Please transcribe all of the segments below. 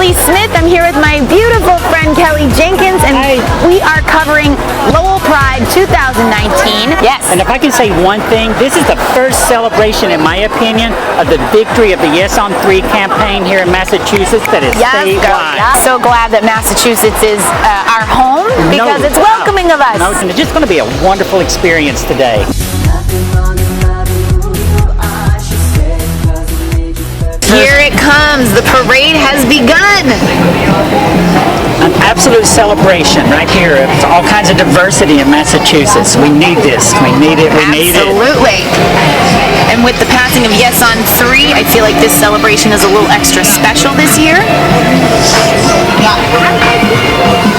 Kelly Smith. I'm here with my beautiful friend Kelly Jenkins, and we are covering Lowell Pride 2019. Yes. And if I can say one thing, this is the first celebration, in my opinion, of the victory of the Yes on 3 campaign here in Massachusetts that is statewide. So glad that Massachusetts is our home because it's welcoming of us. And it's just going to be a wonderful experience today. Here it comes. The parade has begun. An absolute celebration right here. It's all kinds of diversity in Massachusetts. We need this. We need it. We need it. Absolutely. And with the passing of Yes on 3, I feel like this celebration is a little extra special this year.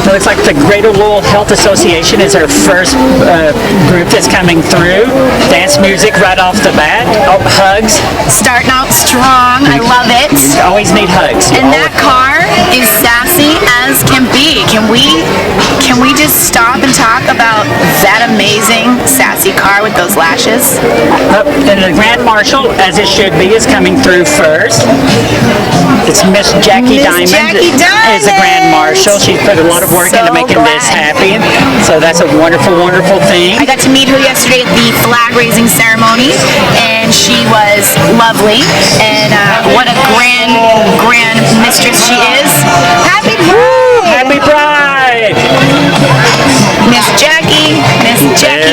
So it's like the Greater Lowell Health Association is our first group that's coming through. Dance music right off the bat. Oh, hugs. Starting out strong. I love it. You always need hugs. And that car is sassy as can be. Can we just stop and talk about that amazing sassy car with those lashes? And the Grand Marshal, as it should be, is coming through first. It's Miss Jackie Diamond. Is the Grand Marshal. She's put a lot of work into making this happen. So that's a wonderful, wonderful thing. I got to meet her yesterday at the flag raising ceremony, and she was lovely. And what a grand mistress she is. Happy Pride! Happy Pride! Miss Jackie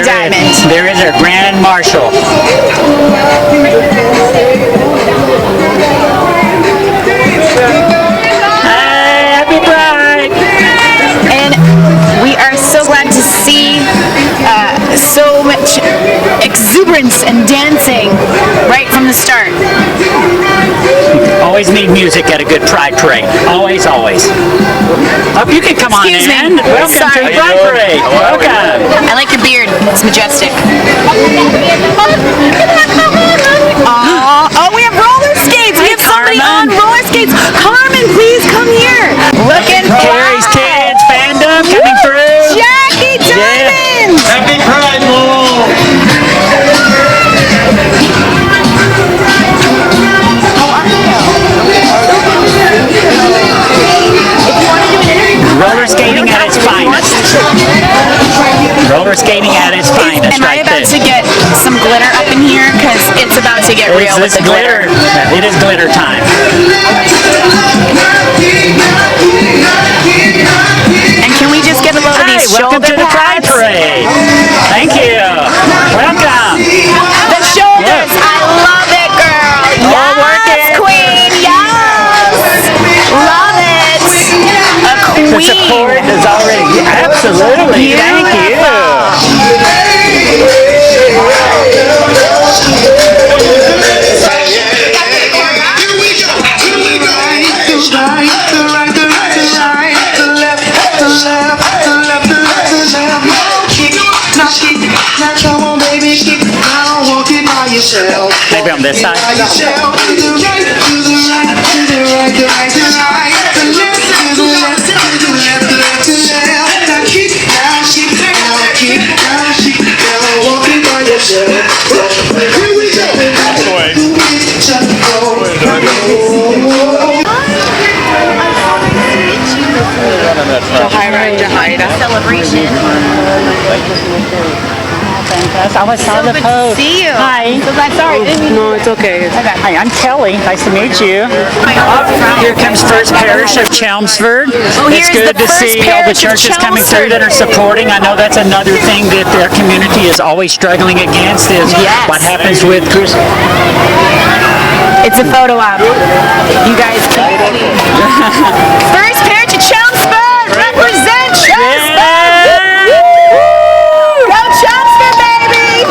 Diamond. There is our Grand Marshal. Happy Pride! And we are so glad to see so much exuberance and dancing right from the start. Always need music at a good Pride parade. Always, always. Oh, you can come on in. Excuse me. Welcome to the Pride parade. Welcome. I like your beard. It's majestic. Oh, we have roller skates. We have somebody on roller skates. Carmen, please come here. Looking for Carrie's Kids fandom coming through. Jackie Diamond. Happy Pride, Lowell! Roller skating at its finest. Roller skating at its finest. Am I about to get some glitter up in here? Because it's about to get real with the glitter. It is glitter time. And can we just get a load of these Welcome shoulder to the Pride pads? Parade. Thank you. Welcome. The shoulders. I love it, girl. Yes, queen. Yes. Love it. A queen. The support is already absolutely. Thank you. Maybe on this side. Celebration. I was saw the post. See you. Hi. So glad. Sorry. No, it's okay. Hi, I'm Kelly. Nice to meet you. Here comes First Parish of Chelmsford. It's good to see all the churches coming through that are supporting. I know that's another thing that their community is always struggling against is what happens with Christmas. It's a photo op. You guys keep First Parish of Chelmsford! Represent Chelmsford! Go Chelmsford, baby!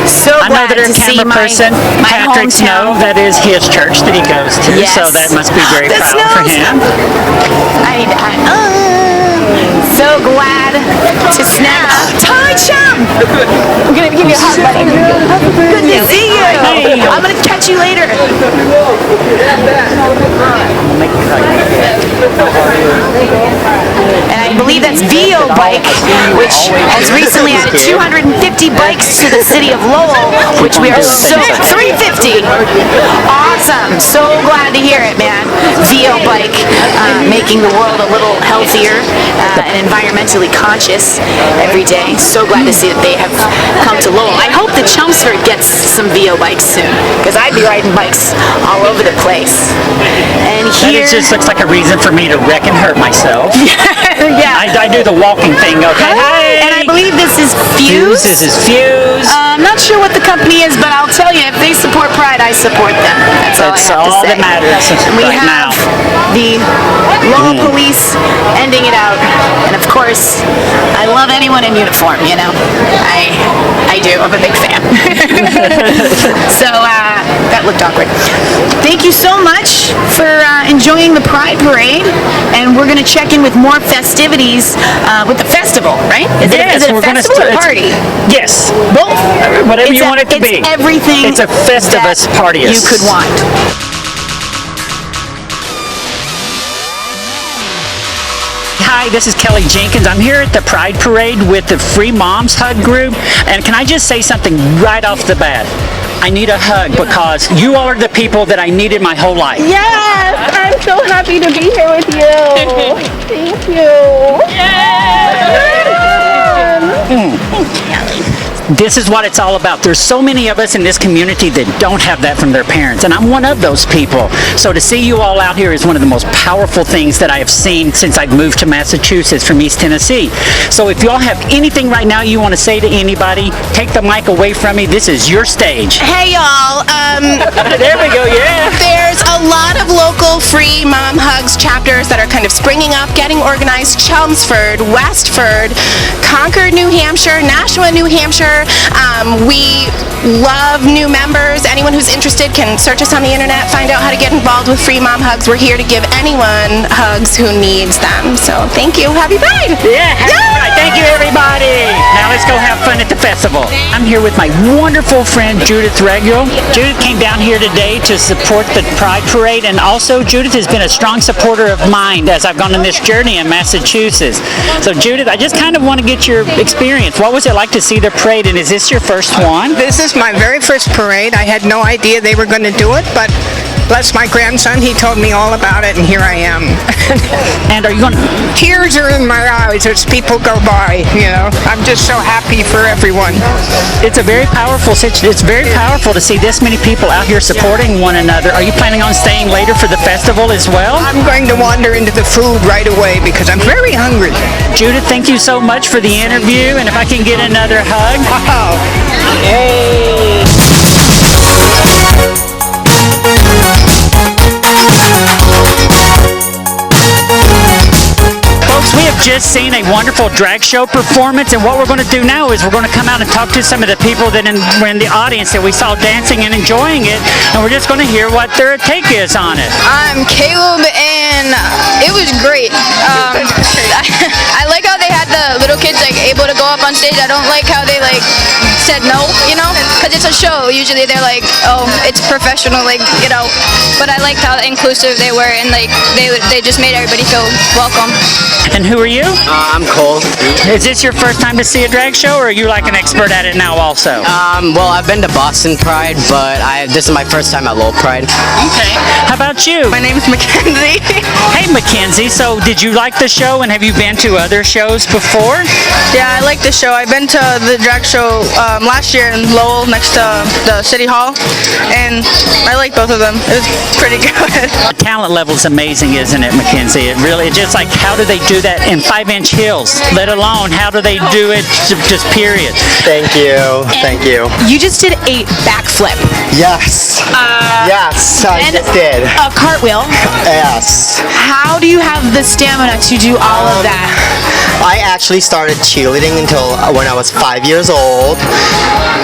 So I know that our camera person, Patrick Snow, that is his church that he goes to, so that must be very proud for him. So glad to snap. Hi, chum! I'm gonna give you a hug, buddy. Good to see you. Hey. I'm gonna catch you later. And I believe that's VO Bike, which has recently added 250 bikes to the city of Lowell, which we are so 350. Awesome. So glad to hear it, man. VO bike, making the world a little healthier and environmentally conscious every day. So glad to see that they have come to Lowell. I hope that Chelmsford gets some VO bikes soon, because I'd be riding bikes all over the place. And here... That just looks like a reason for me to wreck and hurt myself. Yeah. I do the walking thing, okay? Hi. And I believe this is Fuse. This is Fuse. I'm not sure what the company is, but I'll tell you, if they support Pride, I support them. That's all I have to say. That's all that matters And we right have now. the Lowell police ending it out. And of course, I love anyone in uniform, you know. I do. I'm a big fan. So that looked awkward. Thank you so much for enjoying the Pride Parade. And we're going to check in with more festivities with the festival, right? Is it a festival or party? Yes. Both. Whatever you want it to be. It's everything. It's a Festivus party. You could want. Hi, this is Kelly Jenkins. I'm here at the Pride Parade with the Free Moms Hug Group. And can I just say something right off the bat? I need a hug because you all are the people that I needed my whole life. Yes, I'm so happy to be here with you. Thank you. This is what it's all about. There's so many of us in this community that don't have that from their parents, and I'm one of those people. So to see you all out here is one of the most powerful things that I have seen since I've moved to Massachusetts from East Tennessee. So if you all have anything right now you want to say to anybody, take the mic away from me. This is your stage. Hey y'all, There we go, yeah. there's a lot of local free mom hugs chapters that are kind of springing up, getting organized. Chelmsford, Westford, Concord, New Hampshire, Nashua, New Hampshire. We love new members. Anyone who's interested can search us on the internet, find out how to get involved with free mom hugs. We're here to give anyone hugs who needs them. So thank you. Happy Pride! Yeah, happy Pride. Thank you, everybody. Now let's go have fun at the festival. I'm here with my wonderful friend Judith Regulo. Judith came down here today to support the Pride Parade, and also Judith has been a strong supporter of mine as I've gone on this journey in Massachusetts. So Judith, I just kind of want to get your experience. What was it like to see the parade, and is this your first one? This is my very first parade. I had no idea they were going to do it, but bless my grandson, he told me all about it, and here I am. And are you going to... Tears are in my eyes as people go by, you know. I'm just so happy for everyone. It's a very powerful situation. It's very powerful to see this many people out here supporting one another. Are you planning on staying later for the festival as well? I'm going to wander into the food right away because I'm very hungry. Judith, thank you so much for the interview, and if I can get another hug. Oh. Yay! Folks, we have just seen a wonderful drag show performance, and what we're going to do now is we're going to come out and talk to some of the people that were in the audience that we saw dancing and enjoying it, and we're just going to hear what their take is on it. I'm Caleb, and it was great. I like how they had the little kids like able to go up on stage. I don't like how they like said no, you know, because it's a show. Usually they're like, oh, it's professional, like, you know. But I liked how inclusive they were, and like they just made everybody feel welcome. And who are you? I'm Cole. Is this your first time to see a drag show, or are you like an expert at it now also? Well, I've been to Boston Pride, but this is my first time at Lowell Pride. Okay. How about you? My name is Mackenzie. Hey, Mackenzie. So did you like the show, and have you been to other shows before? Yeah, I like the show. I've been to the drag show last year in Lowell next to the City Hall, and I like both of them. It was pretty good. The talent level is amazing, isn't it, Mackenzie? It really, it's just like, how do they do that in 5-inch heels? Let alone, how do they do it just period? Thank you. Thank you. You just did a backflip. Yes. Yes, I and just did. A cartwheel. Yes. How do you have the stamina to do all of that? I actually started cheerleading until when I was 5 years old,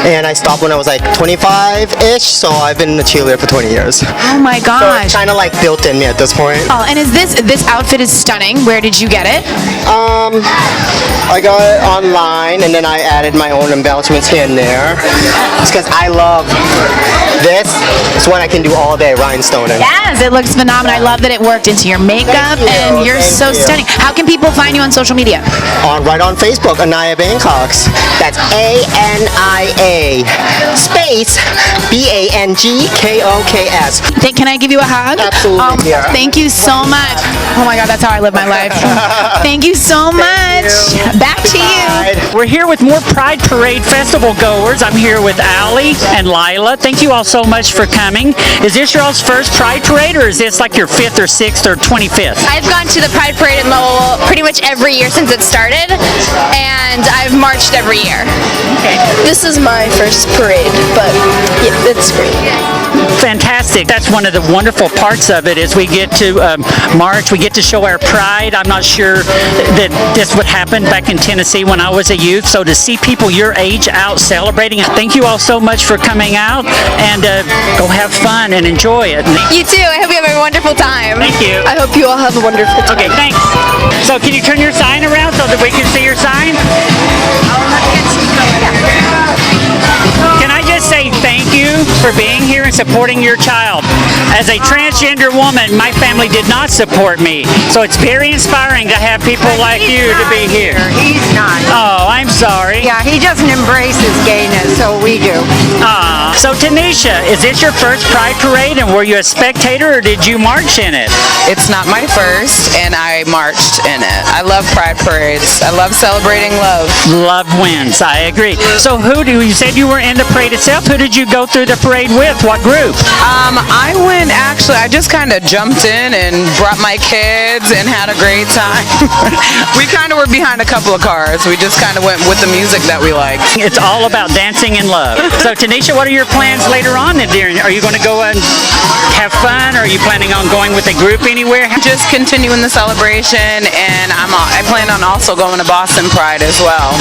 and I stopped when I was like 25-ish, so I've been a cheerleader for 20 years. Oh my So gosh. it's kind of like built in me at this point. Oh, and is this outfit is stunning. Where did you get it? I got it online, and then I added my own embellishments here and there. It's because I love this. It's one I can do all day, rhinestoning. Yes, it looks phenomenal. I love that it worked into your makeup, and you're so stunning. How can people find you on social media? Right on Facebook, Anaya Bangkoks. That's ANIA space BANGKOKS. Can I give you a hug? Absolutely. Yeah. Thank you so much. Oh my God, that's how I live my life. Thank you so much. Back to you. We're here with more Pride Parade Festival goers. I'm here with Allie and Lila. Thank you all so much for coming. Is this your all's first Pride Parade, or is this like your 5th or 6th or 25th? I've gone to the Pride Parade in Lowell pretty much every year since it started, and I've marched every year. Okay. This is my first parade, but yeah, it's great. Fantastic. That's one of the wonderful parts of it is we get to march, we get to show our pride. I'm not sure that this would happen back in Tennessee when I was a youth, so to see people your age out celebrating, thank you all so much for coming out, and go have fun and enjoy it. You too. I hope you have a wonderful time. Thank you. I hope you all have a wonderful time. Okay, thanks. So can you turn your sign around so that we can see your sign? Can I just say thank you for being here and supporting your child? As a transgender woman, my family did not support me, so it's very inspiring to have people like you to be here. He's not. Oh, I'm sorry. Yeah, he doesn't embrace his gayness, so we do. So Tanisha, is this your first Pride Parade, and were you a spectator or did you march in it? It's not my first, and I marched in it. I love Pride Parades. I love celebrating love. Love wins, I agree. So you said you were in the parade itself. Who did you go through the parade with? What group? I just kind of jumped in and brought my kids and had a great time. We kind of were behind a couple of cars. We just kind of went with the music that we liked. It's all about dancing and love. So Tanisha, what are your plans later on? Are you going to go and have fun, or are you planning on going with a group anywhere? Just continuing the celebration, and I plan on also going to Boston Pride as well.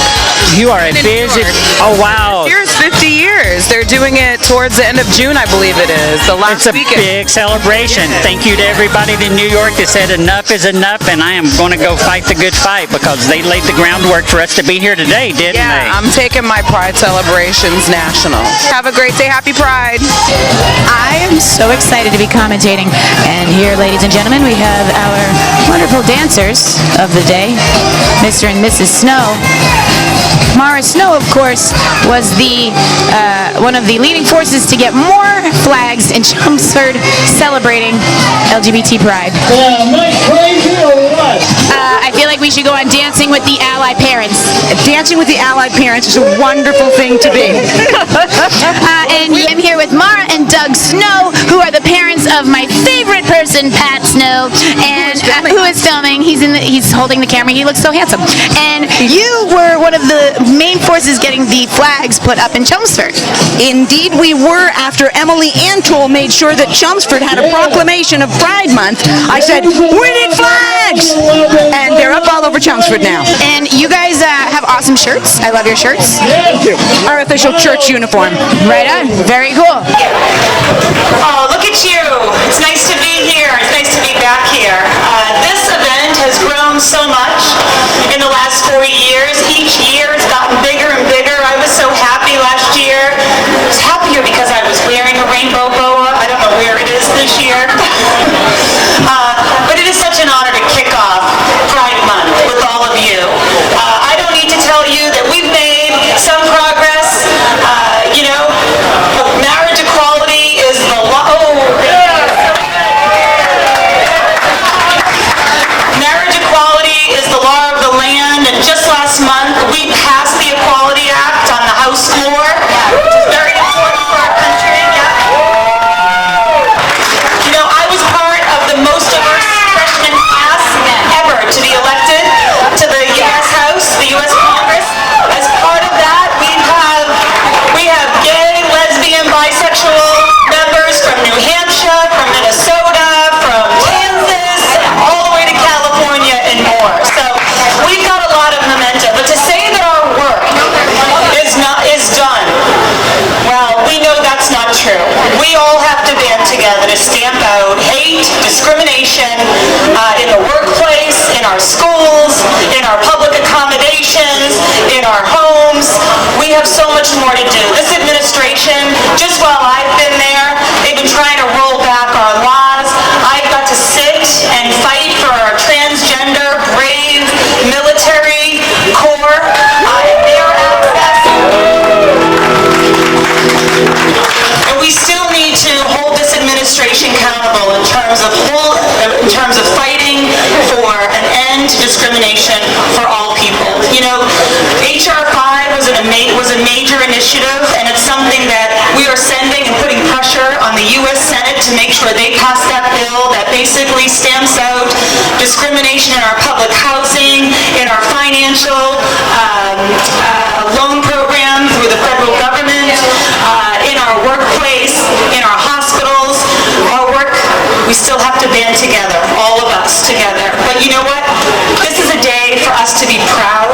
You are a busy... Oh, wow. Here's 50 years. They're doing it towards the end of June, I believe it is. The last It's a weekend. big celebration. Thank you to everybody in New York that said enough is enough, and I am going to go fight the good fight because they laid the groundwork for us to be here today, didn't they? Yeah, I'm taking my Pride celebrations national. Have a great day. Happy Pride. I am so excited to be commentating. And here, ladies and gentlemen, we have our wonderful dancers of the day, Mr. and Mrs. Snow. Mara Snow, of course, was one of the leading forces to get more flags in Chelmsford celebrating LGBT Pride. Am I crazy or what? I feel like we should go on Dancing with the Ally Parents. Dancing with the Allied Parents is a wonderful thing to be. And I'm here with Mara and Doug Snow, who are the parents of my favorite person, Pat Snow, and who is filming. He's holding the camera. He looks so handsome. And you were one of the main forces getting the flags put up in Chelmsford. Indeed, we were, after Emily Antool made sure that Chelmsford had a proclamation of Pride Month. I said, we need flags! And they're up all over Chelmsford now. And you guys have awesome shirts. I love your shirts. Our official church uniform. Right on. Very cool. Oh, look at you. It's nice to be here. It's nice to be back here. This event has grown so much in the last 4 years. Each year it's gotten bigger and bigger. I was so happy last year. I was happier because I was wearing a rainbow boa. I don't know where it is this year. But it is such an honor to kick off Pride Month with all of you. I don't need to tell you that we've made some progress. Marriage equality is the law. in terms of fighting for an end to discrimination for all people. You know, HR 5 was a major initiative, and it's something that we are sending and putting pressure on the U.S. Senate to make sure they pass that bill that basically stamps out discrimination in our public housing, in our financial loan program through the federal government, in our workplace, in our hospitals. Our work, we still have to band together, all of us together. But you know what? This is a day for us to be proud.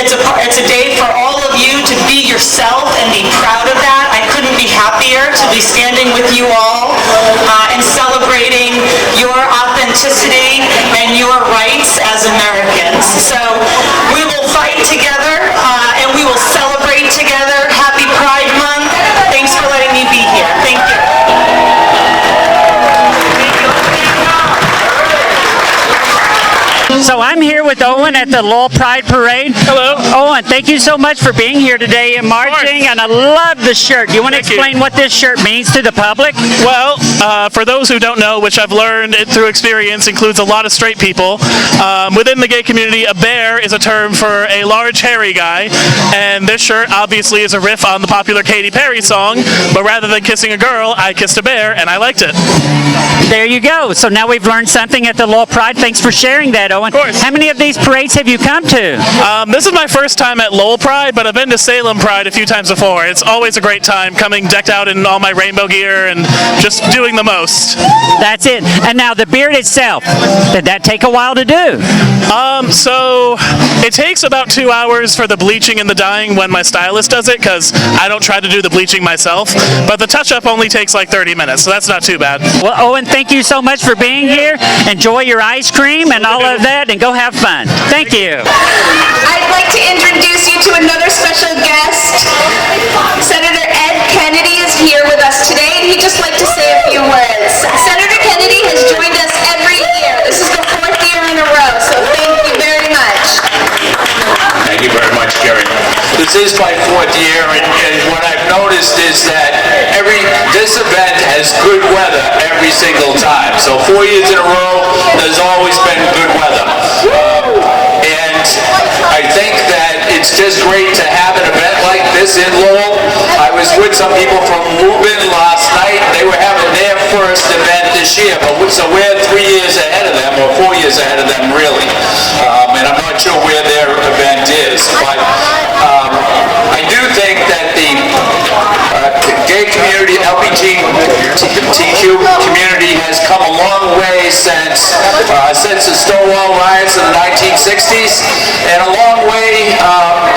It's a day for all of you to be yourself and be proud of that. I couldn't be happier to be standing with you all and celebrating your authenticity and your rights as Americans. So we will fight together and we will celebrate together. Happy Pride Month. Thanks for letting me be here. Thank you. So I'm here with Owen at the Lowell Pride Parade. Hello. Owen, thank you so much for being here today and marching, and I love the shirt. Do you want to explain what this shirt means to the public? Well, for those who don't know, which I've learned through experience includes a lot of straight people, within the gay community, a bear is a term for a large hairy guy, and this shirt obviously is a riff on the popular Katy Perry song, but rather than kissing a girl, I kissed a bear, and I liked it. There you go. So now we've learned something at the Lowell Pride. Thanks for sharing that, Owen. Of course. How many of these parades have you come to? This is my first time at Lowell Pride, but I've been to Salem Pride a few times before. It's always a great time coming decked out in all my rainbow gear and just doing the most. That's it. And now the beard itself, did that take a while to do? So it takes about 2 hours for the bleaching and the dyeing when my stylist does it, because I don't try to do the bleaching myself, but the touch-up only takes like 30 minutes, so that's not too bad. Well, Owen, thank you so much for being here. Enjoy your ice cream and all of that, and go have fun. Thank you. I'd like to introduce you to another special guest. Senator Ed Kennedy is here with us today, and he'd just like to say a few words. Senator Kennedy has joined us every year. This is the 4th year in a row, so thank you very much. Thank you very much, Gary. This is my 4th year, and what I've noticed is that this event has good weather every single time. So 4 years in a row, there's always been good weather. And I think that it's just great to have an event like this in Lowell. I was with some people from Reuben last night. They were having their first event this year, so we're 3 years ahead of them, or 4 years ahead of them, really. And I'm not sure where their event is, but I do think that the gay community, LGBTQ community has come a long way since the Stonewall riots in the 1960s, and a long way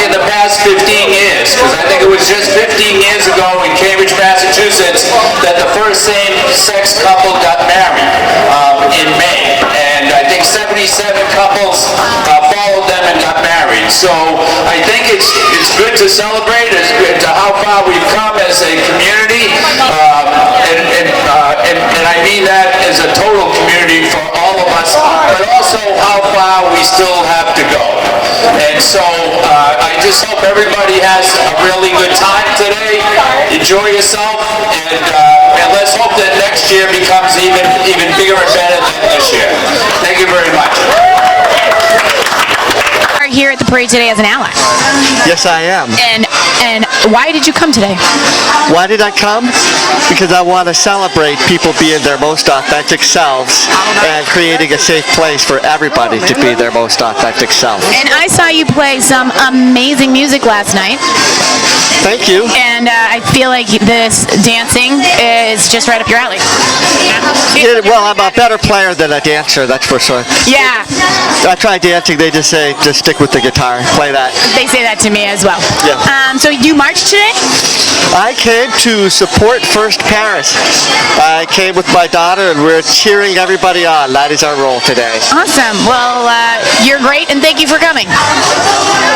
in the past 15 years, because I think it was just 15 years ago in Cambridge, Massachusetts, that the first same-sex couple got married in May, and I think 77 couples followed them and got married. So I think it's good to celebrate as good to how far we've come as a community, and I mean that as a total community for all of us, but also how far we still have to go. And so I just hope everybody has a really good time today. Enjoy yourself, and let's hope that next year becomes even bigger and better than this year. Thank you very much. Here at the parade today as an ally. Yes, I am. And why did you come today? Why did I come? Because I want to celebrate people being their most authentic selves and creating a safe place for everybody to be their most authentic self. And I saw you play some amazing music last night. Thank you. And I feel like this dancing is just right up your alley. Well, I'm a better player than a dancer, that's for sure. Yeah. I try dancing, they just say, just stick with the guitar, play that. They say that to me as well. Yeah. So you marched today? I came to support First Paris. I came with my daughter and we're cheering everybody on. That is our role today. Awesome. Well, you're great and thank you for coming.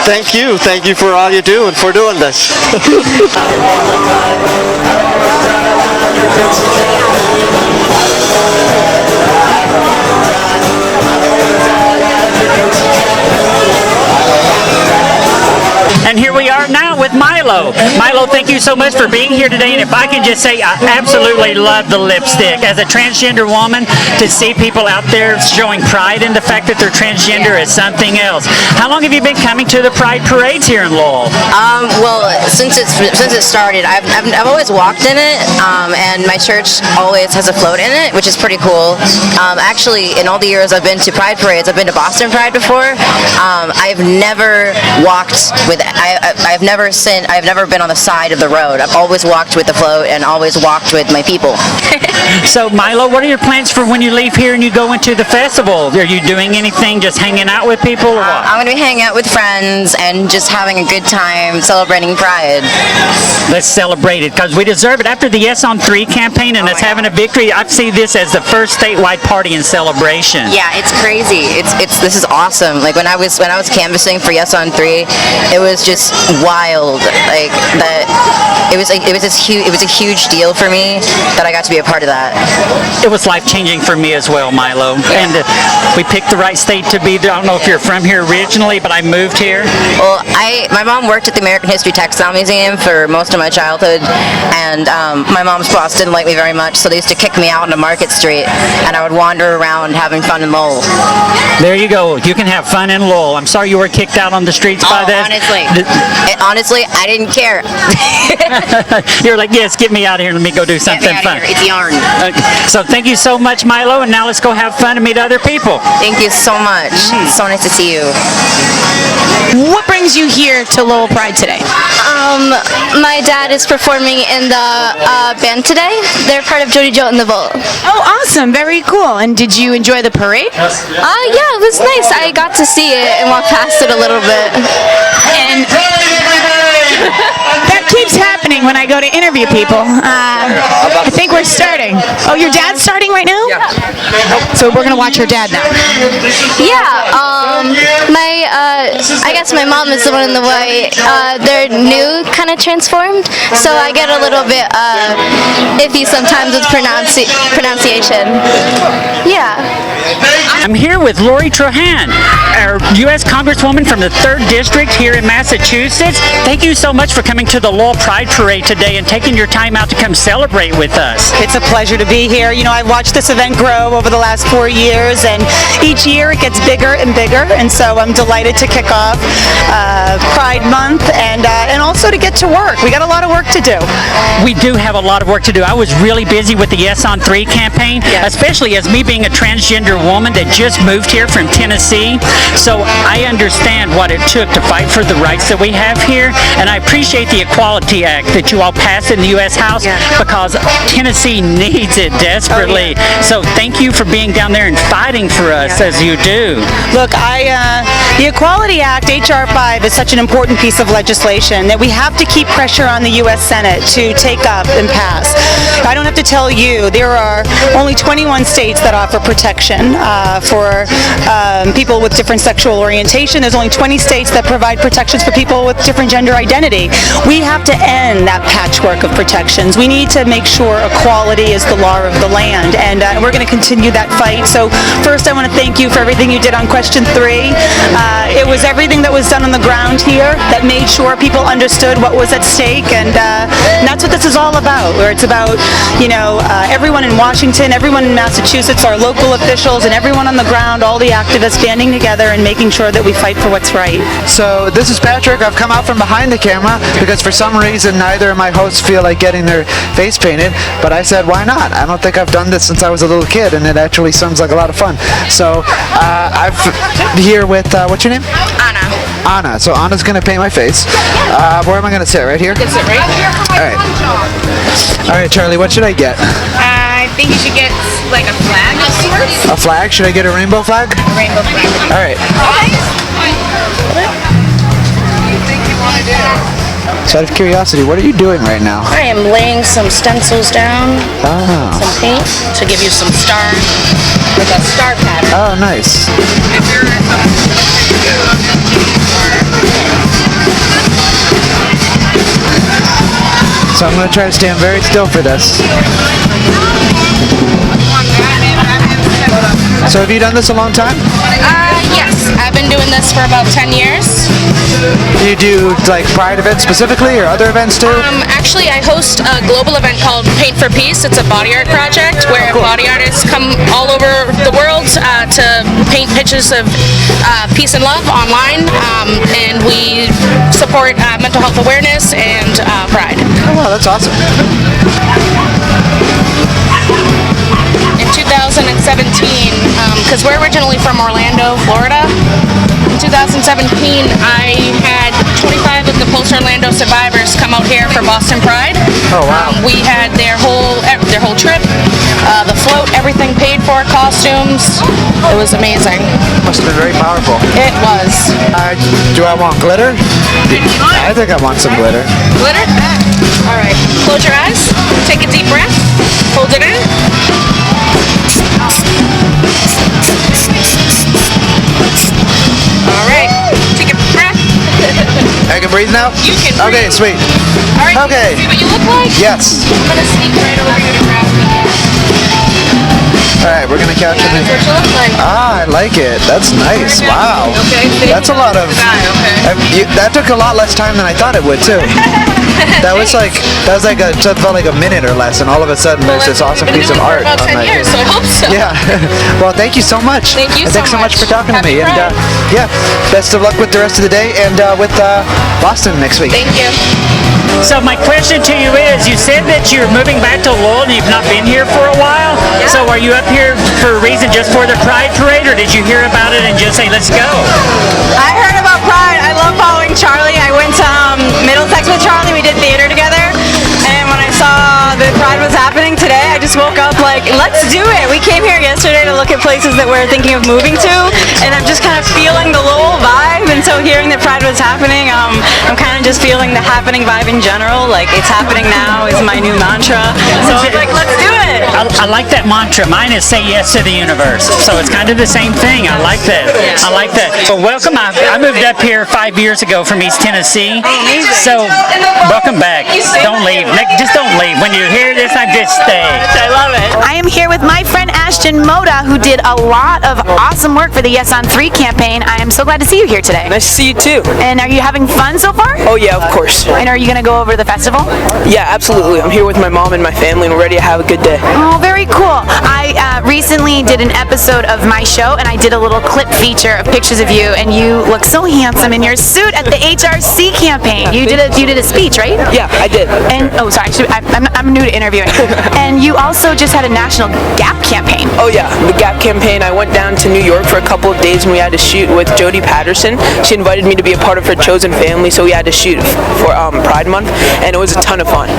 Thank you. Thank you for all you do and for doing this. And here we are now with Milo. Milo. Milo, thank you so much for being here today. And if I can just say, I absolutely love the lipstick. As a transgender woman, to see people out there showing pride in the fact that they're transgender is something else. How long have you been coming to the Pride parades here in Lowell? Well, since it started, I've always walked in it, and my church always has a float in it, which is pretty cool. Actually, in all the years I've been to Pride parades, I've been to Boston Pride before. I've never walked with. I've never been on the side of the road. I've always walked with the float and always walked with my people. So, Milo, what are your plans for when you leave here and you go into the festival? Are you doing anything, just hanging out with people, or what? I'm going to be hanging out with friends and just having a good time celebrating Pride. Let's celebrate it, because we deserve it. After the Yes on 3 campaign and us having a victory, I see this as the first statewide party and celebration. Yeah, it's crazy. This is awesome. Like when I was canvassing for Yes on 3, it was just wild. Like that, it was a huge deal for me that I got to be a part of that. It was life-changing for me as well, Milo. And we picked the right state to be there. I don't know if you're from here originally, but I moved here. Well, my mom worked at the American History Textile Museum for most of my childhood, and my mom's boss didn't like me very much, so they used to kick me out into Market Street, and I would wander around having fun in Lowell. There you go. You can have fun in Lowell. I'm sorry you were kicked out on the streets by that. Honestly, I didn't care. You're like, yes, get me out of here. Let me go do something fun. It's yarn. So thank you so much, Milo, and now let's go have fun and meet other people. Thank you so much. It's so nice to see you. What brings you here to Lowell Pride today? My dad is performing in the band today. They're part of Jody Joe and the Volt. Oh, awesome. Very cool. And did you enjoy the parade? Yeah, it was nice. I got to see it and walk past it a little bit. And that keeps happening when I go to interview people. I think we're starting. Oh, your dad's starting right now? Yeah. So we're going to watch your dad now. Yeah, I guess my mom is the one in the white. They're new, kind of transformed, so I get a little bit iffy sometimes with pronunciation. Yeah. I'm here with Lori Trahan, our U.S. Congresswoman from the 3rd District here in Massachusetts. Thank you so much for coming to the Lowell Pride Parade today and taking your time out to come celebrate with us. It's a pleasure to be here. You know, I've watched this event grow over the last 4 years, and each year it gets bigger and bigger, and so I'm delighted to kick off Pride Month and also to get to work. We got a lot of work to do. We do have a lot of work to do. I was really busy with the Yes on 3 campaign, especially as me being a transgender woman that just moved here from Tennessee. So I understand what it took to fight for the rights that we have here, and I appreciate the Equality Act that you all passed in the U.S. House because Tennessee needs it desperately. So thank you for being down there and fighting for us as you do. Look, the Equality Act, H.R. 5, is such an important piece of legislation that we have to keep pressure on the U.S. Senate to take up and pass. I don't have to tell you, there are only 21 states that offer protection for people with different sexual orientation. There's only 20 states that provide protections for people with different gender identity. We have to end that patchwork of protections. We need to make sure equality is the law of the land, and we're going to continue that fight. So first, I want to thank you for everything you did on question 3. It was everything that was done on the ground here that made sure people understood what was at stake, and that's what this is all about, where it's about, you know, everyone in Washington, everyone in Massachusetts, our local officials, and everyone on the ground, all the activists banding together and making sure that we fight for what's right. So this is Patrick. I've come out from behind the camera because for some reason neither of my hosts feel like getting their face painted, but I said why not? I don't think I've done this since I was a little kid, and it actually sounds like a lot of fun. So I'm here with, what's your name? Anna. Anna. So Anna's going to paint my face. Where am I going to sit? Right here? You can sit right here. Alright. Alright, Charlie, what should I get? I think you should get like a flag of sorts. A flag? Should I get a rainbow flag? A rainbow flag. Alright. So out of curiosity, what are you doing right now? I am laying some stencils down, some paint to give you some star, with a star pattern. Oh, nice. So I'm going to try to stand very still for this. So have you done this a long time? Yes, I've been doing this for about 10 years. Do you do like Pride events specifically or other events too? Actually, I host a global event called Paint for Peace. It's a body art project where body artists come all over the world to paint pictures of peace and love online, and we support mental health awareness and pride. Oh wow, that's awesome. In 2017, because we're originally from Orlando, Florida. In 2017, I had 25 of the post-Orlando survivors come out here for Boston Pride. Oh wow! We had their whole trip, the float, everything paid for, costumes. It was amazing. Must have been very powerful. It was. Do I want glitter? I think I want some glitter. Glitter? All right. Close your eyes. Take a deep breath. Hold it in. All right. Take a breath. I can breathe now? You can breathe. Okay, sweet. All right. Okay. See what you look like? Yes. I'm going to sneak right over here to grab me. All right, we're gonna capture the. That's what you look like. Ah, I like it. That's nice. Wow. Okay. That's a lot of. That took a lot less time than I thought it would too. That was like that felt like a minute or less, and all of a sudden there's this awesome piece of art. About 10 years, so I hope so. Yeah. Well, thank you so much. Thank you and so thanks so much for talking Happy to me. Pride. And yeah, best of luck with the rest of the day and with Boston next week. Thank you. So my question to you is, you said that you're moving back to Lowell and you've not been here for a while. Yeah. So are you up here for a reason, just for the Pride Parade, or did you hear about it and just say, let's go? I heard about Pride. I love following Charlie. I went to Middlesex with Charlie. We did theater together. And when I saw that Pride was happening today, I just woke up like, let's do it. We came here yesterday to look at places that we're thinking of moving to. And I'm just kind of feeling the Lowell vibe. And so hearing that Pride was happening, I'm kind of just feeling the happening vibe in general. Like, it's happening now is my new mantra. So I was like, let's do it. I like that mantra. Mine is say yes to the universe. So it's kind of the same thing. I like that. I like that. Well, welcome. I moved up here 5 years ago from East Tennessee. So welcome back. Don't leave. Just don't leave. When you hear this, I just stay. I love it. I am here with my friend Ashton Moda, who did a lot of awesome work for the Yes on 3 campaign. I am so glad to see you here today. Nice to see you too. And are you having fun so far? Oh yeah, of course. And are you going to go over to the festival? Yeah, absolutely. I'm here with my mom and my family and we're ready to have a good day. Oh, very cool. I recently did an episode of my show, and I did a little clip feature of pictures of you, and you look so handsome in your suit at the HRC campaign. You did a speech, right? Yeah, I did. And oh, sorry, I'm new to interviewing. And you also just had a national Gap campaign. Oh yeah, the Gap campaign. I went down to New York for a couple of days and we had to shoot with Jodie Patterson. She invited me to be a part of her chosen family, so we had to shoot for Pride Month, and it was a ton of fun.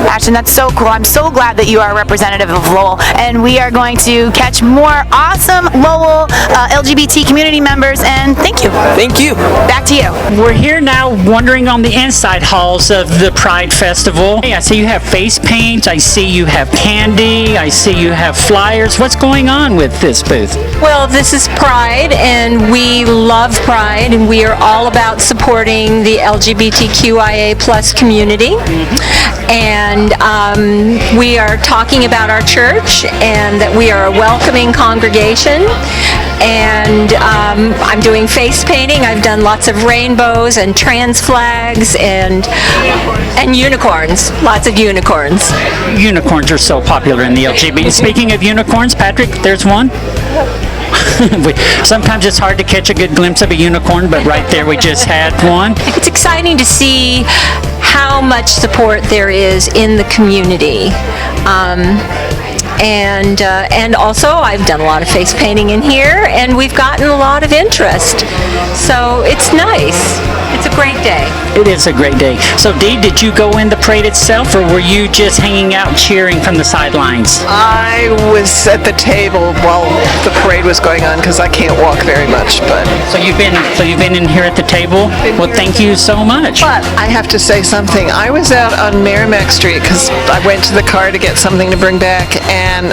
Ashton, that's so cool. I'm so glad that you are a representative of Lowell, and we are going to catch more awesome Lowell LGBT community members, and thank you. Thank you. Back to you. We're here now wandering on the inside halls of the Pride Festival. Hey, I see you have face paint, I see you have candy, I see you have flyers. What's going on with this booth? Well, this is Pride, and we love Pride, and we are all about supporting the LGBTQIA plus community. And we are talking about our church and that we are a welcoming congregation. And I'm doing face painting. I've done lots of rainbows and trans flags and unicorns. Lots of unicorns. Unicorns are so popular in the LGBT. Speaking of unicorns, Patrick, there's one. Sometimes it's hard to catch a good glimpse of a unicorn, but right there we just had one. It's exciting to see how much support there is in the community. And also I've done a lot of face painting in here, and we've gotten a lot of interest. So it's nice. It's a great day. It is a great day. So Dee, did you go in the parade itself, or were you just hanging out cheering from the sidelines? I was at the table while the parade was going on because I can't walk very much. But so you've been in here at the table. Well, thank you so much. But I have to say something. I was out on Merrimack Street because I went to the car to get something to bring back, and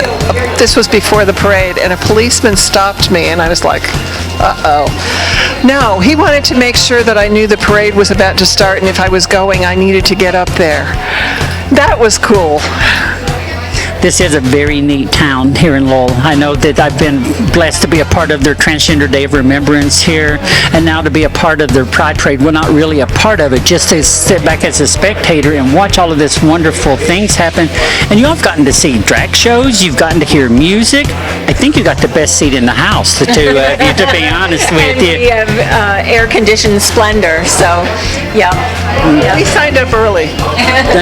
this was before the parade, and a policeman stopped me, and I was like, uh-oh. No, he wanted to make sure that I knew the parade was about to start, and if I was going, I needed to get up there. That was cool. This is a very neat town here in Lowell. I know that I've been blessed to be a part of their Transgender Day of Remembrance here, and now to be a part of their Pride Parade. Well, not really a part of it, just to sit back as a spectator and watch all of this wonderful things happen. And you all have gotten to see drag shows, you've gotten to hear music. I think you got the best seat in the house, the two of you, to be honest with And we you. have air-conditioned splendor, so, yeah. We signed up early.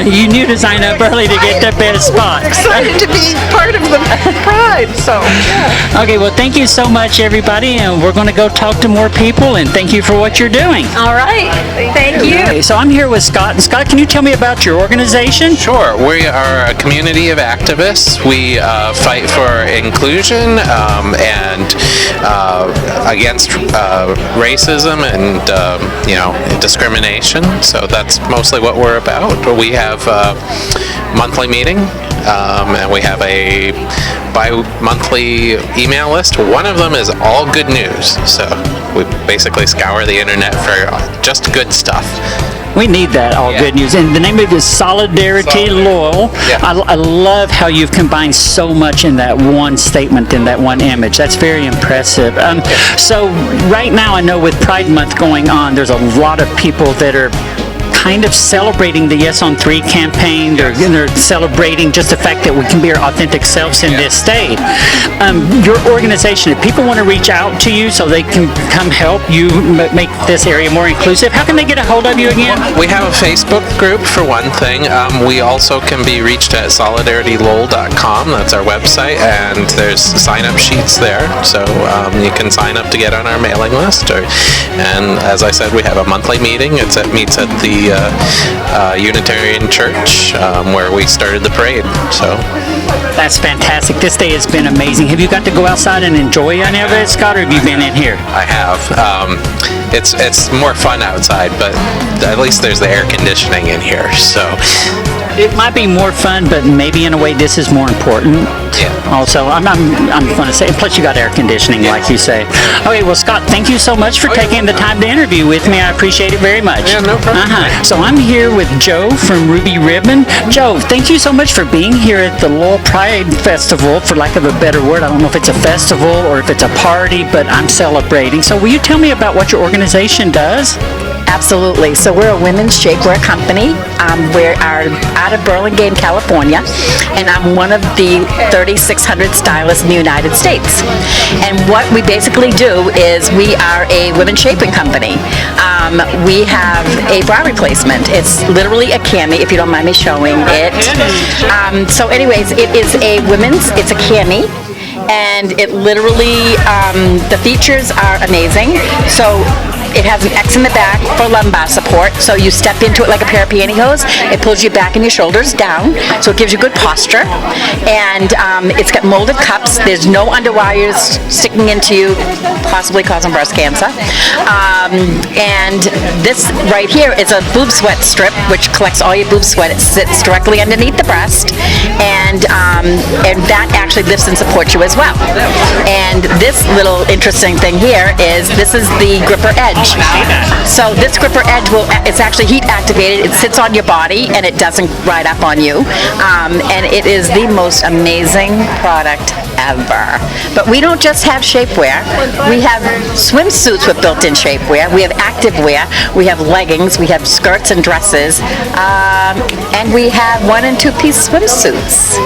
You knew to sign up early to get the best spot. Excited to be part of the Pride, so, yeah. Okay, well, thank you so much, everybody, and we're going to go talk to more people, and thank you for what you're doing. All right. Thank you. Okay, so I'm here with Scott. And Scott, can you tell me about your organization? Sure. We are a community of activists. We fight for inclusion and against racism and discrimination. So that's mostly what we're about. We have a monthly meeting, and we have a bi-monthly email list. One of them is all good news. So we basically scour the internet for just good stuff. We need that, all good news. And the name of it is Solidarity Lowell. Yeah. I love how you've combined so much in that one statement, in that one image. That's very impressive. So right now, I know with Pride Month going on, there's a lot of people that are kind of celebrating the Yes on 3 campaign. They're celebrating just the fact that we can be our authentic selves in this state. Your organization, if people want to reach out to you so they can come help you make this area more inclusive, how can they get a hold of you again? We have a Facebook group for one thing. We also can be reached at solidaritylowell.com. That's our website, and there's sign-up sheets there, so you can sign up to get on our mailing list. And as I said, we have a monthly meeting. It meets at the Unitarian Church where we started the parade. So that's fantastic. This day has been amazing. Have you got to go outside and enjoy any of it, Scott, or have you been in here? I have. It's more fun outside, but at least there's the air conditioning in here. So it might be more fun, but maybe in a way this is more important. Yeah. Also, I'm going to say, plus you got air conditioning, like you say. Okay, well, Scott, thank you so much for taking the time to interview with me. I appreciate it very much. Yeah, no problem. So I'm here with Joe from Ruby Ribbon. Joe, thank you so much for being here at the Lowell Pride Festival, for lack of a better word. I don't know if it's a festival or if it's a party, but I'm celebrating. So will you tell me about what your organization does? Absolutely. So we're a women's shapewear company. We're out of Burlingame, California, and I'm one of the 3,600 stylists in the United States. And what we basically do is we are a women's shaping company. We have a bra replacement. It's literally a cami, if you don't mind me showing it. So anyways, it's a cami. And it literally, the features are amazing. So it has an X in the back for lumbar support, so you step into it like a pair of pantyhose. It pulls your back and your shoulders down, so it gives you good posture. And it's got molded cups. There's no underwires sticking into you, possibly causing breast cancer. And this right here is a boob sweat strip, which collects all your boob sweat. It sits directly underneath the breast, and that actually lifts and supports you as well. And this little interesting thing here is this is the gripper edge. So this gripper edge it's actually heat activated. It sits on your body and it doesn't ride up on you. And it is the most amazing product ever. But we don't just have shapewear. We have swimsuits with built-in shapewear. We have activewear. We have leggings. We have skirts and dresses. And we have 1- and 2-piece swimsuits.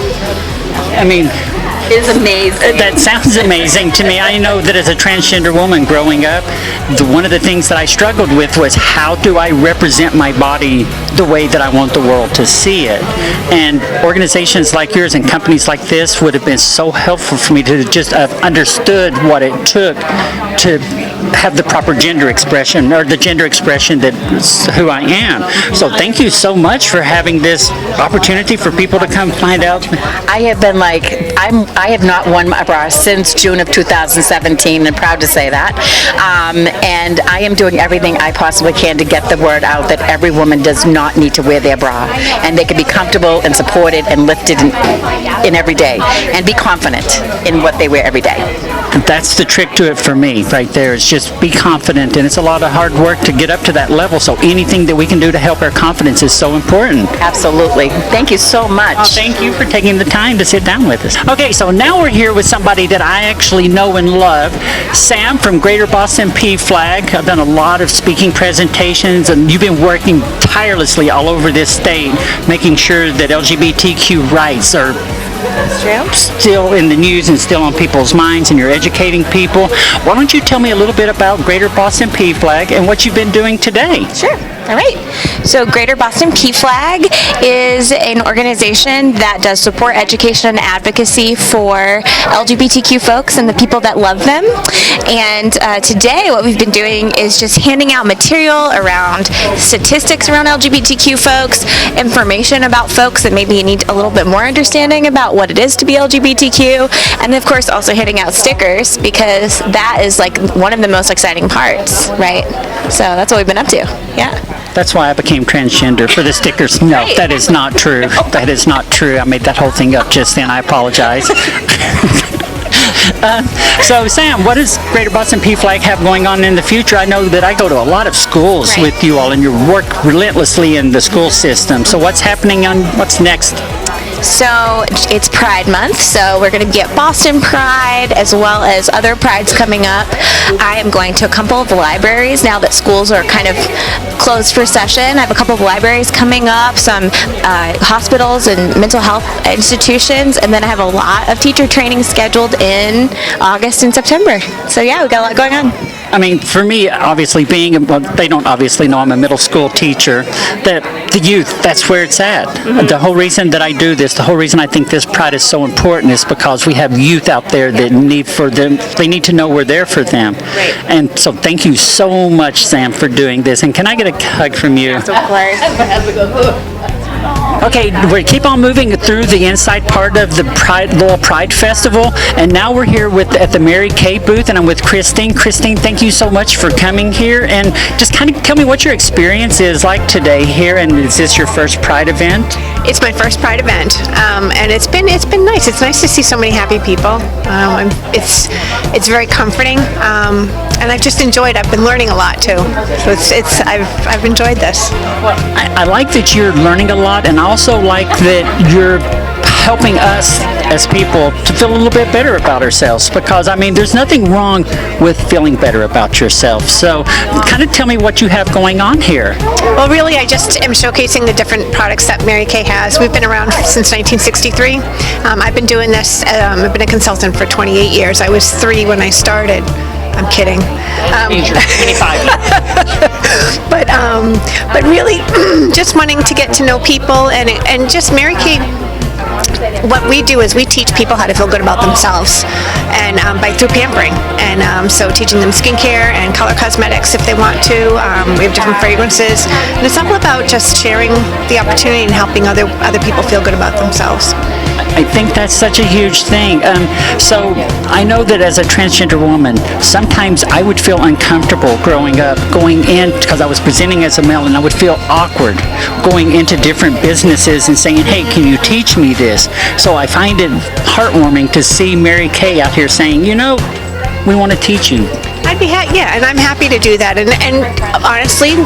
I mean, It's amazing. That sounds amazing to me. I know that as a transgender woman growing up, one of the things that I struggled with was how do I represent my body the way that I want the world to see it? And organizations like yours and companies like this would have been so helpful for me to just have understood what it took to have the proper gender expression, or the gender expression that's who I am. So thank you so much for having this opportunity for people to come find out. I have been I have not worn a bra since June of 2017, and proud to say that. And I am doing everything I possibly can to get the word out that every woman does not need to wear their bra, and they can be comfortable and supported and lifted in every day, and be confident in what they wear every day. That's the trick to it for me right there, is just be confident, and it's a lot of hard work to get up to that level, so anything that we can do to help our confidence is so important. Absolutely. Thank you so much. Oh, thank you for taking the time to sit down with us. Okay, so now we're here with somebody that I actually know and love, Sam from Greater Boston PFLAG. I've done a lot of speaking presentations, and you've been working tirelessly all over this state, making sure that LGBTQ rights are still in the news and still on people's minds, and you're educating people. Why don't you tell me a little bit about Greater Boston PFLAG and what you've been doing today? Sure. All right. So Greater Boston PFLAG is an organization that does support education and advocacy for LGBTQ folks and the people that love them. And today what we've been doing is just handing out material around statistics around LGBTQ folks, information about folks that maybe you need a little bit more understanding about what it is to be LGBTQ, and of course also handing out stickers, because that is like one of the most exciting parts, right? So that's what we've been up to. Yeah. That's why I became transgender, for the stickers. No, that is not true. That is not true. I made that whole thing up just then. I apologize. So, Sam, what does Greater Boston PFLAG have going on in the future? I know that I go to a lot of schools with you all, and you work relentlessly in the school system. So what's happening on, what's next? So it's Pride Month, so we're going to get Boston Pride as well as other Prides coming up. I am going to a couple of libraries now that schools are kind of closed for session. I have a couple of libraries coming up, some hospitals and mental health institutions, and then I have a lot of teacher training scheduled in August and September. So yeah, we got a lot going on. I mean, for me, obviously being, well, they don't obviously know I'm a middle school teacher, that the youth, that's where it's at. The whole reason that I do this, the whole reason I think this Pride is so important is because we have youth out there that need for them, they need to know we're there for them. Right. And so thank you so much, Sam, for doing this. And can I get a hug from you? Of course. Okay, we keep on moving through the inside part of the Lowell Pride Festival, and now we're here at the Mary Kay booth, and I'm with Christine. Christine, thank you so much for coming here, and just kind of tell me what your experience is like today here, and is this your first Pride event? It's my first Pride event, and it's been nice. It's nice to see so many happy people. It's very comforting, and I've just enjoyed. I've been learning a lot too. So I've enjoyed this. Well, I like that you're learning a lot, and I also like that you're helping us as people to feel a little bit better about ourselves, because I mean there's nothing wrong with feeling better about yourself. So kind of tell me what you have going on here. Well, really I just am showcasing the different products that Mary Kay has. We've been around since 1963. I've been doing this, I've been a consultant for 28 years. I was 3 when I started. I'm kidding. 25. But really just wanting to get to know people, and just Mary Kay, what we do is we teach people how to feel good about themselves, and through pampering, and so teaching them skincare and color cosmetics if they want to. We have different fragrances, and it's all about just sharing the opportunity and helping other people feel good about themselves. I think that's such a huge thing. So I know that as a transgender woman, sometimes I would feel uncomfortable growing up, going in, because I was presenting as a male, and I would feel awkward going into different businesses and saying, hey, can you teach me this? So I find it heartwarming to see Mary Kay out here saying, you know, we want to teach you. I'd be yeah, and I'm happy to do that. And honestly,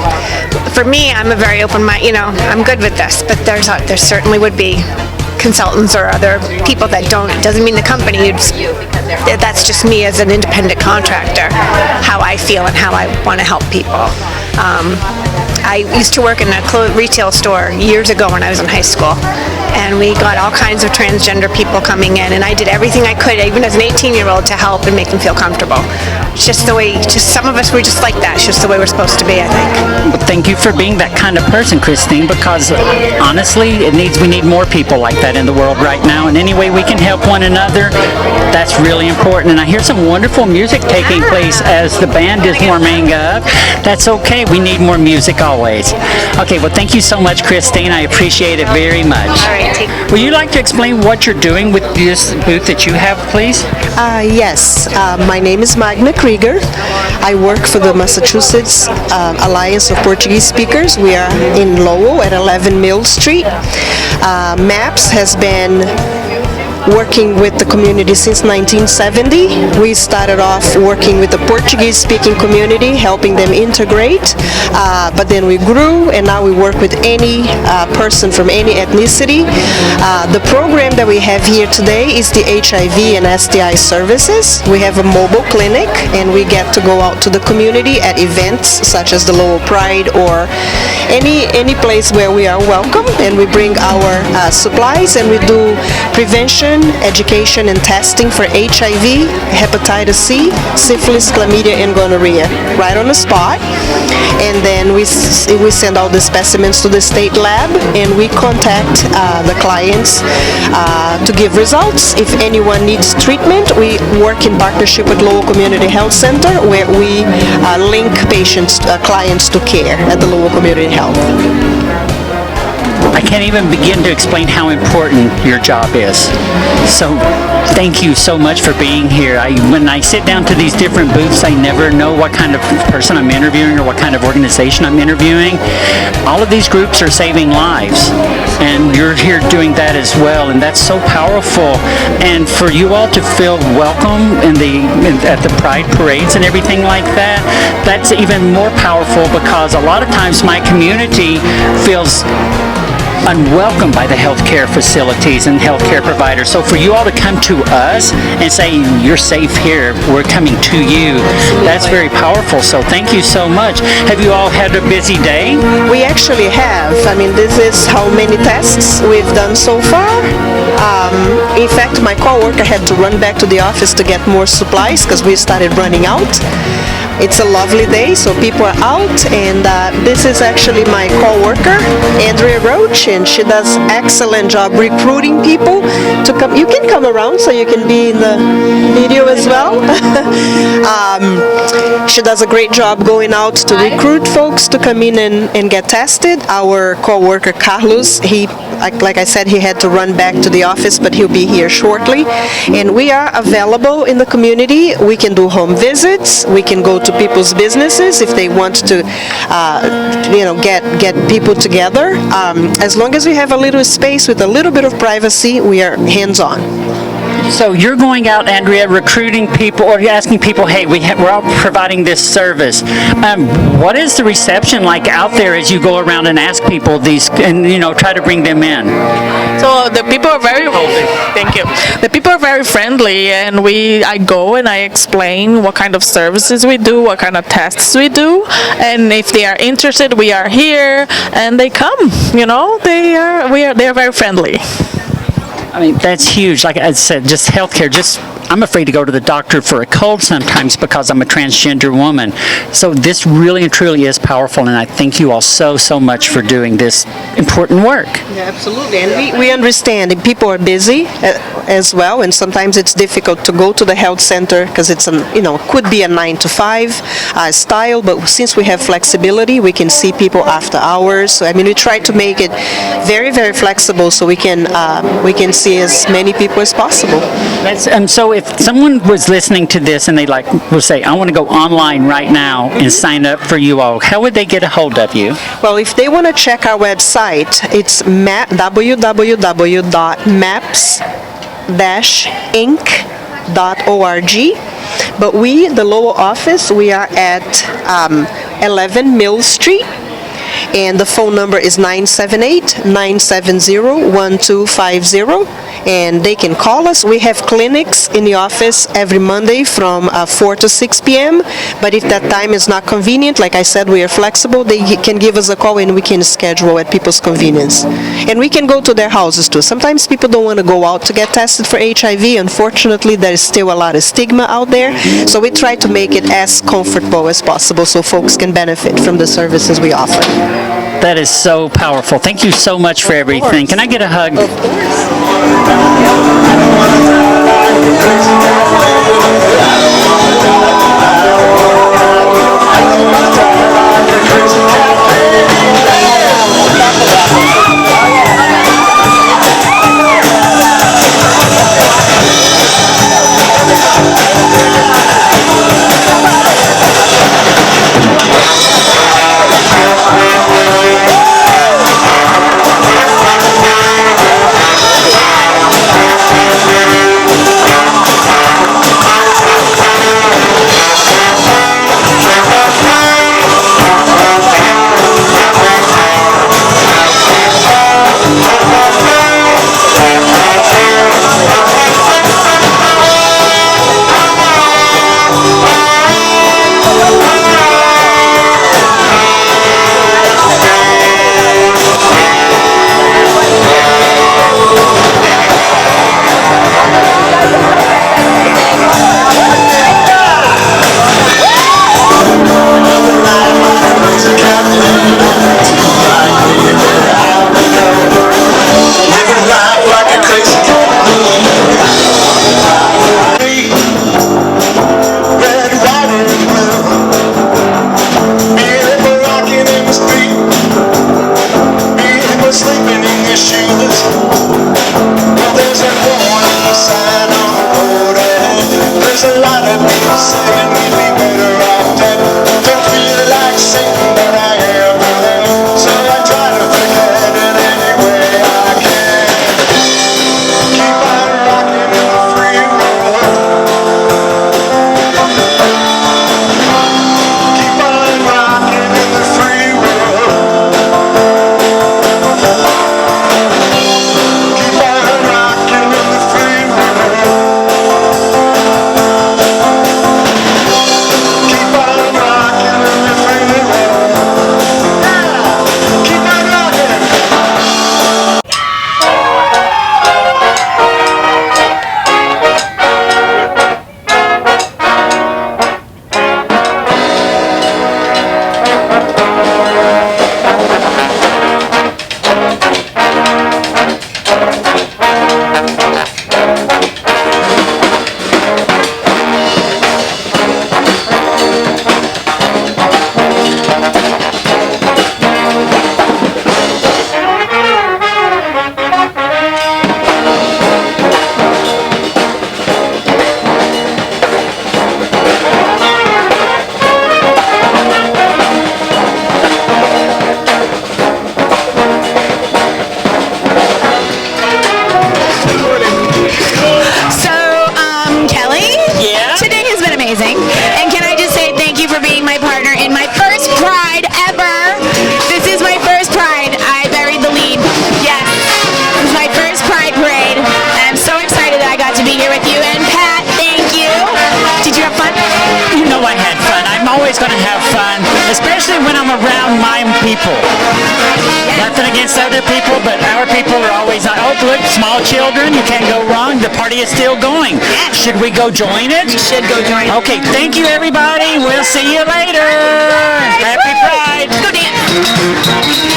for me, I'm a very open mind. You know, I'm good with this, but there certainly would be consultants or other people that don't. It doesn't mean the company. That's just me as an independent contractor, how I feel and how I want to help people. I used to work in a retail store years ago when I was in high school, and we got all kinds of transgender people coming in, and I did everything I could, even as an 18-year-old, to help and make them feel comfortable. It's just the way, some of us were just like that. It's just the way we're supposed to be, I think. Well, thank you for being that kind of person, Christine, because honestly, we need more people like that in the world right now, and any way we can help one another, that's really important. And I hear some wonderful music taking place as the band is warming up. That's okay. We need more music always. Okay, well, thank you so much, Christine. I appreciate it very much. All right. Would you like to explain what you're doing with this booth that you have, please? Yes. My name is Magna Krieger. I work for the Massachusetts Alliance of Portuguese Speakers. We are in Lowell at 11 Mill Street. MAPS has been working with the community since 1970. We started off working with the Portuguese-speaking community, helping them integrate, but then we grew, and now we work with any person from any ethnicity. The program that we have here today is the HIV and STI services. We have a mobile clinic, and we get to go out to the community at events such as the Lowell Pride or any place where we are welcome, and we bring our supplies, and we do prevention, education, and testing for HIV, hepatitis C, syphilis, chlamydia, and gonorrhea right on the spot. And then we send all the specimens to the state lab, and we contact the clients to give results. If anyone needs treatment, we work in partnership with Lowell Community Health Center, where we link clients to care at the Lowell Community Health. I can't even begin to explain how important your job is. So thank you so much for being here. When I sit down to these different booths, I never know what kind of person I'm interviewing or what kind of organization I'm interviewing. All of these groups are saving lives, and you're here doing that as well, and that's so powerful. And for you all to feel welcome at the Pride parades and everything like that, that's even more powerful, because a lot of times my community feels unwelcome by the healthcare facilities and healthcare providers. So for you all to come to us and say, you're safe here, we're coming to you, that's very powerful. So thank you so much. Have you all had a busy day? We actually have. I mean, this is how many tests we've done so far. In fact, my coworker had to run back to the office to get more supplies because we started running out. It's a lovely day, so people are out, and this is actually my coworker, Andrea Roach, and she does excellent job recruiting people to come. You can come around so you can be in the video as well. She does a great job going out to recruit folks to come in and get tested. Our coworker Carlos, like I said, he had to run back to the office, but he'll be here shortly. And we are available in the community. We can do home visits. We can go to people's businesses if they want to, get people together. As long as we have a little space with a little bit of privacy, we are hands-on. So you're going out, Andrea, recruiting people, or you're asking people, hey, we're all providing this service. What is the reception like out there as you go around and ask people these, and try to bring them in? So the people are very, thank you. The people are very friendly, and I go and I explain what kind of services we do, what kind of tests we do, and if they are interested, we are here, and they come. They are very friendly. I mean, that's huge. Like I said, just healthcare, I'm afraid to go to the doctor for a cold sometimes because I'm a transgender woman. So this really and truly is powerful, and I thank you all so much for doing this important work. Yeah, absolutely. And we understand that people are busy as well, and sometimes it's difficult to go to the health center because it's could be a 9-to-5 style, but since we have flexibility, we can see people after hours. So we try to make it very, very flexible so we can see as many people as possible. So if someone was listening to this and they will say, I want to go online right now and sign up for you all, how would they get a hold of you? Well, if they want to check our website, it's www.maps-inc.org. But the Lowell office, we are at 11 Mill Street. And the phone number is 978-970-1250, and they can call us. We have clinics in the office every Monday from 4 to 6 p.m., but if that time is not convenient, like I said, we are flexible. They can give us a call, and we can schedule at people's convenience. And we can go to their houses, too. Sometimes people don't want to go out to get tested for HIV. Unfortunately, there is still a lot of stigma out there, so we try to make it as comfortable as possible so folks can benefit from the services we offer. That is so powerful. Thank you so much for everything. Can I get a hug? Of course. always going to have fun, especially when I'm around my people. Nothing against other people, but our people are always like, oh, look, small children, you can't go wrong. The party is still going. Should we go join it? We should go join it. Okay, thank you, everybody. We'll see you later. Happy Pride. Go dance.